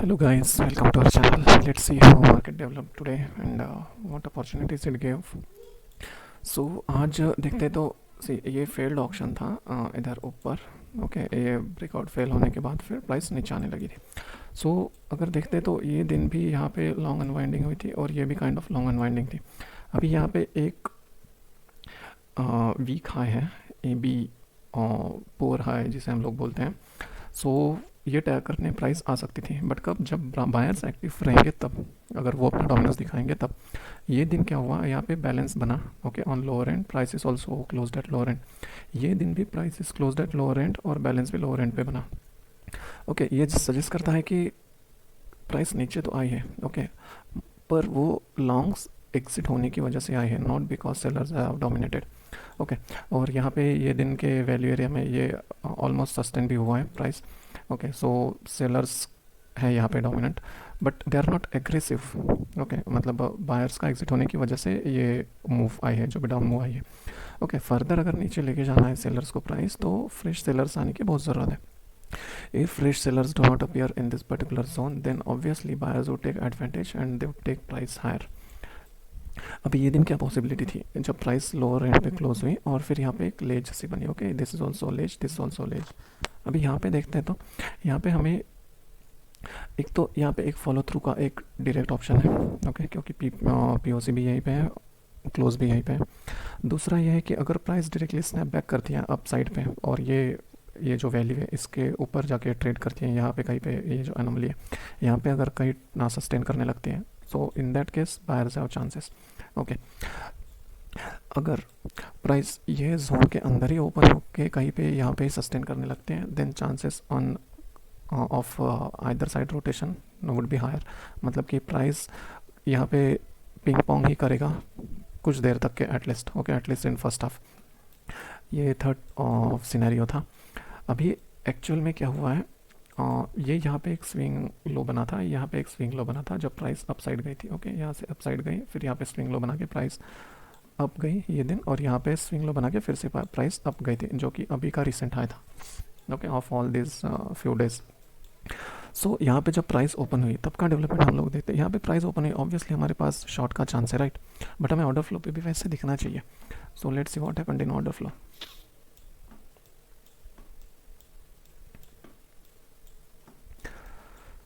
Hello guys, welcome to our channel. Let's see how market developed today and what opportunities it gave. So आज देखते तो ये failed auction था इधर ऊपर. ओके, ये ब्रेकआउट फेल होने के बाद फिर प्राइस नीचे आने लगी थी. सो अगर देखते तो ये दिन भी यहाँ पे लॉन्ग अनवाइंडिंग हुई थी और ये भी काइंड ऑफ लॉन्ग अनवाइंडिंग थी. अभी यहाँ पे एक वीक हाई है, ए बी पोर हाई जिसे हम लोग बोलते हैं. सो ये टैग करने प्राइस आ सकती थी, बट कब, जब बायर्स एक्टिव रहेंगे तब, अगर वो अपना डोमिनेंस दिखाएंगे तब. ये दिन क्या हुआ, यहाँ पे बैलेंस बना. Okay, on lower and price is also closed at lower and. ये दिन भी price is closed at lower and और बैलेंस भी लोअर एंड पे बना. ओके, ये सजेस्ट करता है कि प्राइस नीचे तो आई है. ओके, पर वो लॉन्ग्स एग्जिट होने की वजह से आई है, not because sellers have dominated. Okay, और यहाँ पे ये दिन के वैल्यू एरिया में ये ऑलमोस्ट सस्टेन भी हुआ है प्राइस. ओके, सो सेलर्स है यहाँ पे dominant, but they are not aggressive. Okay, मतलब बायर्स का एग्जिट होने की वजह से ये मूव आई है, जो भी डाउन मूव आई है. ओके, फर्दर अगर नीचे लेके जाना है सेलर्स को प्राइस, तो फ्रेश सेलर्स आने की बहुत ज़रूरत है. If fresh sellers do not appear in this particular zone, then obviously buyers would take advantage and they would take price higher. अभी ये दिन क्या पॉसिबिलिटी थी, जब प्राइस लोअर एंड पे क्लोज हुई और फिर यहाँ पे एक लेज जैसी बनी. Okay, this is also ledge, this is also ledge. अभी यहाँ पे देखते हैं तो यहाँ पे हमें एक तो यहाँ पे एक फॉलो थ्रू का एक डायरेक्ट ऑप्शन है. ओके, क्योंकि पीओसी भी यहीं पे है, क्लोज भी यहीं पे है. दूसरा ये है कि अगर प्राइस डायरेक्टली स्नैप बैक करती है अप साइड पे और ये जो वैल्यू है इसके ऊपर जाके ट्रेड करती है, यहाँ पे कहीं पे ये जो एनोमली है यहाँ पे अगर कहीं ना सस्टेन करने लगती है, so in that case buyers have chances. Okay, अगर प्राइस ये जोन के अंदर ही ओपन होके कहीं पे यहाँ पे सस्टेन करने लगते हैं, then chances on of either side rotation would be higher. मतलब कि प्राइस यहाँ पे पिंग पोंग ही करेगा कुछ देर तक के at least. Okay, at least in first half. ये थर्ड सिनेरियो था. अभी एक्चुअल में क्या हुआ है, ये यहाँ पे एक स्विंग लो बना था, यहाँ पे एक स्विंग लो बना था जब प्राइस अप साइड गई थी. ओके, यहाँ से अप साइड गई, फिर यहाँ पे स्विंग लो बना के प्राइस अप गई ये दिन, और यहाँ पे स्विंग लो बना के फिर से प्राइस अप गई थी, जो कि अभी का रिसेंट हाई था. Okay, of all this few days. So यहाँ पे जब प्राइस ओपन हुई तब का डेवलपमेंट हम लोग देखते हैं. यहाँ पे प्राइस ओपन हुई, ऑब्वियसली हमारे पास शॉर्ट का चांस है, राइट, बट हमें ऑर्डर फ्लो पे भी वैसे दिखना चाहिए. So let's see what happened in order flow.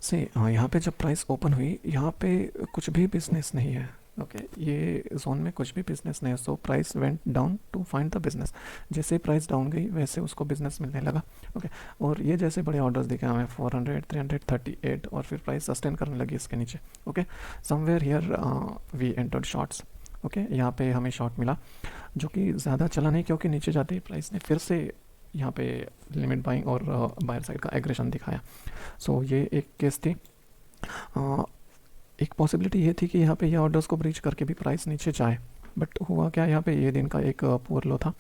से यहाँ पे जब प्राइस ओपन हुई, यहाँ पे कुछ भी बिजनेस नहीं है. ओके, ये जोन में कुछ भी बिजनेस नहीं है. So price went down to find the business. जैसे प्राइस डाउन गई वैसे उसको बिजनेस मिलने लगा. ओके, और ये जैसे बड़े ऑर्डर्स दिखे हमें 400, 338, और फिर प्राइस सस्टेन करने लगी इसके नीचे. Okay, somewhere here we entered shorts. Okay, यहाँ पे हमें शॉर्ट मिला जो कि ज़्यादा चला नहीं, क्योंकि नीचे जाते ही प्राइस ने फिर से यहाँ पे लिमिट बाइंग और बायर साइड का एग्रेशन दिखाया. सो ये एक केस थी. एक पॉसिबिलिटी ये थी कि यहाँ पे ये ऑर्डर्स को ब्रीच करके भी प्राइस नीचे जाए, बट हुआ क्या, यहाँ पे ये दिन का एक पुअर लो था.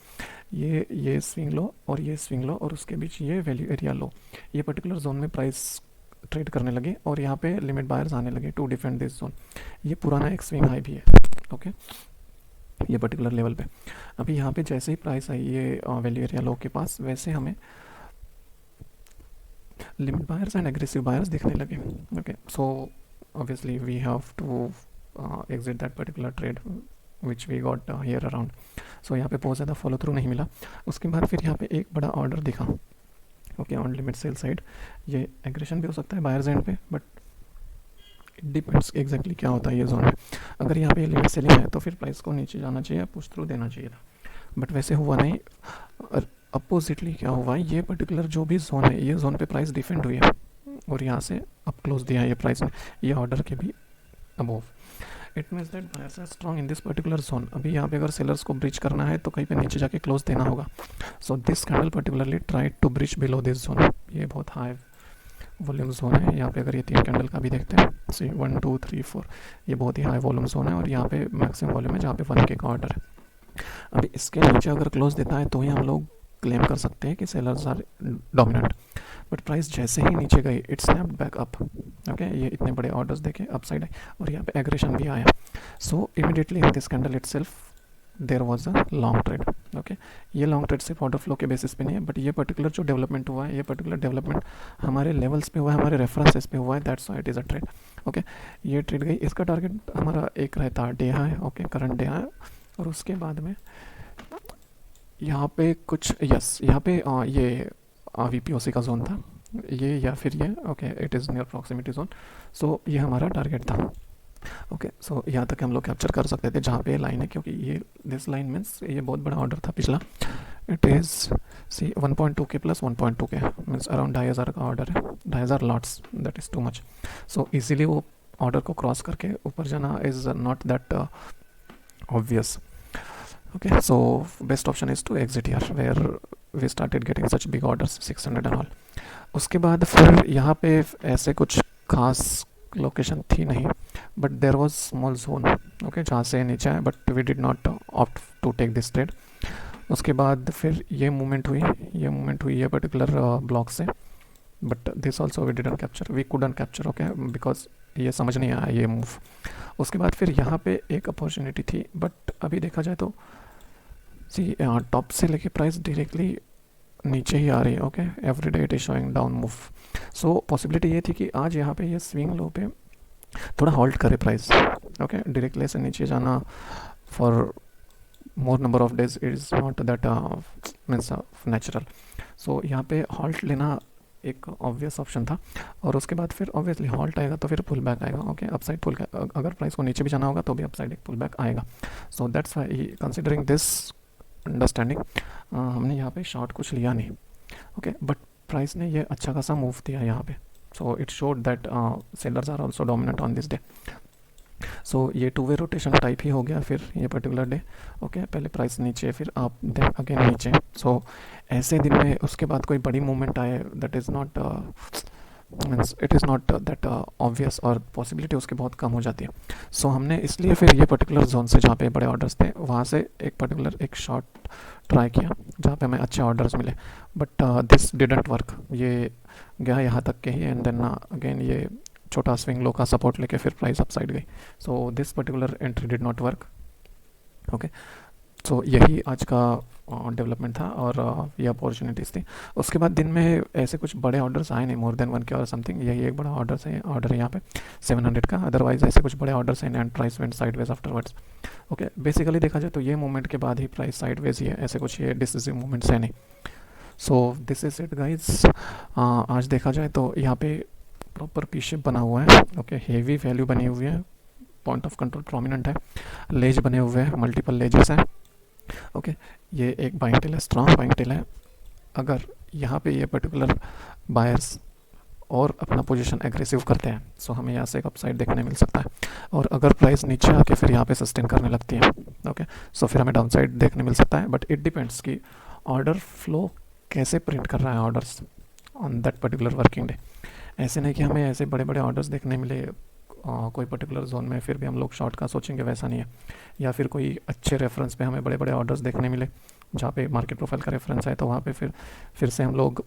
ये स्विंग लो और ये स्विंग लो और उसके बीच ये वैल्यू एरिया लो, ये पर्टिकुलर जोन में प्राइस ट्रेड करने लगे और यहाँ पे लिमिट बायर्स आने लगे टू डिफेंड दिस जोन. ये पुराना एक स्विंग हाई भी है. ओके, ये पर्टिकुलर लेवल पे. अभी यहाँ पे जैसे ही प्राइस आई ये वैल्यू एरिया लो के पास, वैसे हमें limit buyers and aggressive buyers दिखने लगे. Okay, so obviously we have to exit that particular trade which we got here around. so यहाँ पे बहुत ज़्यादा फॉलो थ्रू नहीं मिला. उसके बाद फिर यहाँ पे एक बड़ा ऑर्डर दिखा. Okay, on limit sell side ये एग्रेशन भी हो सकता है बायर्स एंड पे, बट इट डिपेंड्स एग्जैक्टली क्या होता है ये जोन में. अगर यहाँ पे लिमिट सेलिंग है तो फिर प्राइस को नीचे जाना चाहिए, पुश थ्रू देना चाहिए था, बट वैसे हुआ नहीं. अपोजिटली क्या हुआ, ये पर्टिकुलर जो भी जोन है, ये जोन पे प्राइस डिफेंड हुई है और यहाँ से अप क्लोज दिया ये प्राइस ने, ये ऑर्डर के भी above. It means that buyers are strong in this particular zone. अभी यहाँ पे अगर सेलर्स को ब्रिज करना है तो कहीं पे नीचे जाके क्लोज देना होगा. So this candle particularly tried to bridge below this zone. ये बहुत हाई वॉल्यूम जोन है. यहाँ पे अगर ये 3 कैंडल का भी देखते हैं, सी 1 2 3 4, ये बहुत ही हाई वॉल्यूम जोन है और यहाँ पे मैक्सिमम वॉल्यूम है जहाँ पे 1K का ऑर्डर है. अभी इसके नीचे अगर क्लोज देता है तो ही हम लोग क्लेम कर सकते हैं कि sellers are dominant, but price जैसे ही नीचे गई it snapped back up. Okay, ये इतने बड़े ऑर्डर्स देखे अप साइड आए और यहाँ पे एग्रेशन भी आया. सो immediately in this candle itself there was a long trade. Okay, ये लॉन्ग ट्रेड सिर्फ ऑर्डर फ्लो के बेसिस पे नहीं है, बट ये पर्टिकुलर जो डेवलपमेंट हुआ है, ये पर्टिकुलर डेवलपमेंट हमारे लेवल्स पे हुआ है, हमारे रेफरेंसेस पे हुआ है, that's why it is a trade. Okay, ये ट्रेड गई, इसका टारगेट हमारा एक रहता है day high, okay current day high, और उसके बाद में यहाँ पे कुछ यस यहाँ पे ये वीपीओसी का जोन था ये, या फिर ये okay it is near proximity zone. So ये हमारा टारगेट था। ओके, सो यहाँ तक हम लोग कैप्चर कर सकते थे जहाँ पे लाइन है, क्योंकि ये दिस लाइन मीन्स ये बहुत बड़ा ऑर्डर था पिछला। इट इज़ सी 1.2 के प्लस 1.2 के मीन्स अराउंड 2500 का ऑर्डर है, 2500 lots, that is too much. So easily वो ऑर्डर को क्रॉस करके ऊपर जाना is not that obvious. Okay, so best option is to exit here where we started getting such big orders 600 and all. उसके बाद फिर यहाँ पे ऐसे कुछ खास लोकेशन थी नहीं, but there was small zone okay जहाँ से नीचे आए, but we did not opt to take this trade. उसके बाद फिर ये मूवमेंट हुई ये पर्टिकुलर ब्लॉक से, but this also we didn't capture, we couldn't capture okay because ये समझ नहीं आया ये मूव। उसके बाद फिर यहाँ पे एक अपॉर्चुनिटी थी, बट अभी देखा जाए तो सी टॉप से लेके प्राइस डायरेक्टली नीचे ही आ रही है। Okay, every day it is showing down move. So possibility ये थी कि आज यहाँ पे ये स्विंग लो पे थोड़ा हॉल्ट करे प्राइस। ओके, डायरेक्टली से नीचे जाना for more number of days is not that means natural. So यहाँ पे हॉल्ट लेना एक ऑब्वियस ऑप्शन था, और उसके बाद फिर ऑब्वियसली हॉल्ट आएगा तो फिर पुल बैक आएगा। ओके, अपसाइड पुल, अगर प्राइस को नीचे भी जाना होगा तो भी अपसाइड एक पुल बैक आएगा। So that's why considering this understanding हमने यहाँ पे शॉर्ट कुछ लिया नहीं। ओके, बट प्राइस ने ये अच्छा खासा मूव दिया यहाँ पे, so it showed that sellers are also dominant on this day. So ये टू वे रोटेशन टाइप ही हो गया फिर ये पर्टिकुलर डे। ओके, पहले प्राइस नीचे फिर अप देन अगेन नीचे। सो ऐसे दिन में उसके बाद कोई बड़ी मूवमेंट आए that is not means it is not that obvious, और पॉसिबिलिटी उसकी बहुत कम हो जाती है। सो हमने इसलिए फिर ये पर्टिकुलर जोन से जहाँ पे बड़े ऑर्डर्स थे वहाँ से एक पर्टिकुलर एक शॉट ट्राई किया जहाँ पे हमें अच्छे ऑर्डर्स मिले, बट दिस डिडंट वर्क। ये गया यहाँ तक के ही, एंड देन अगेन ये छोटा स्विंग लो का सपोर्ट लेके फिर प्राइस अपसाइड गई। So this particular entry did not work. Okay, so यही आज का डेवलपमेंट था और ये अपॉर्चुनिटीज़ थी। उसके बाद दिन में ऐसे कुछ बड़े ऑर्डर्स आए नहीं, मोर देन 1 के और समथिंग, यही एक बड़ा ऑर्डर है यहाँ पे 700 का। अदरवाइज ऐसे कुछ बड़े ऑर्डर्स हैं and price went sideways afterwards. Okay, basically देखा जाए तो ये मूवमेंट के बाद ही प्राइस साइडवेज ही है, ऐसे कुछ ये डिसिसिव मूवमेंट्स है नहीं। So this is it guys. आज देखा जाए तो यहाँ पे प्रॉपर पी शेप बना हुआ है। ओके, हेवी वैल्यू बनी हुई है, पॉइंट ऑफ कंट्रोल प्रोमिनेंट है, लेज बने हुए हैं, मल्टीपल लेजेस हैं। ओके, ये एक बाइंग टेल है, स्ट्रॉन्ग बाइंग टेल है। अगर यहाँ पे ये पर्टिकुलर बायर्स और अपना पोजीशन एग्रेसिव करते हैं सो हमें यहाँ से एक अपसाइड देखने मिल सकता है, और अगर प्राइस नीचे आके फिर यहाँ पे सस्टेन करने लगती है ओके सो फिर हमें डाउनसाइड देखने मिल सकता है। बट इट डिपेंड्स कि ऑर्डर फ्लो कैसे प्रिंट कर रहा है orders on that particular working day. ऐसे नहीं कि हमें ऐसे बड़े बड़े ऑर्डर्स देखने मिले कोई पर्टिकुलर जोन में फिर भी हम लोग शॉर्ट का सोचेंगे, वैसा नहीं है। या फिर कोई अच्छे रेफरेंस पे हमें बड़े बड़े ऑर्डर्स देखने मिले जहाँ पे मार्केट प्रोफाइल का रेफरेंस है तो वहाँ पे फिर से हम लोग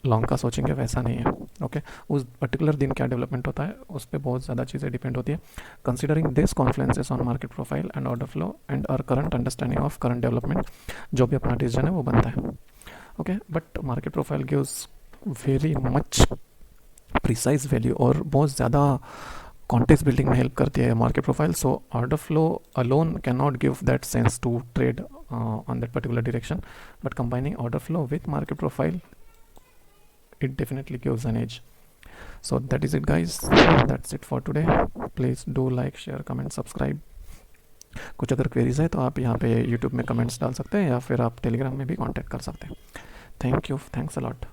लॉन्ग का सोचेंगे, वैसा नहीं है। ओके, उस पर्टिकुलर दिन क्या डेवलपमेंट होता है उस पर बहुत ज़्यादा चीज़ें डिपेंड होती है। Considering this confluences on market profile and order flow and our current understanding of current development, जो भी अपना डिसीजन है वो बनता है। Okay, but market profile gives very much precise value और बहुत ज़्यादा कॉन्टेक्स्ट बिल्डिंग में हेल्प करती है market profile. So order flow alone can not give that sense to trade on that particular direction, but combining order flow with market profile it definitely gives an edge. So that is it guys, that's it for today. Please do like, share, comment, subscribe. कुछ अगर queries है तो आप यहाँ पे YouTube में comments डाल सकते हैं या फिर आप टेलीग्राम में भी कांटेक्ट कर सकते हैं। Thank you, thanks a lot.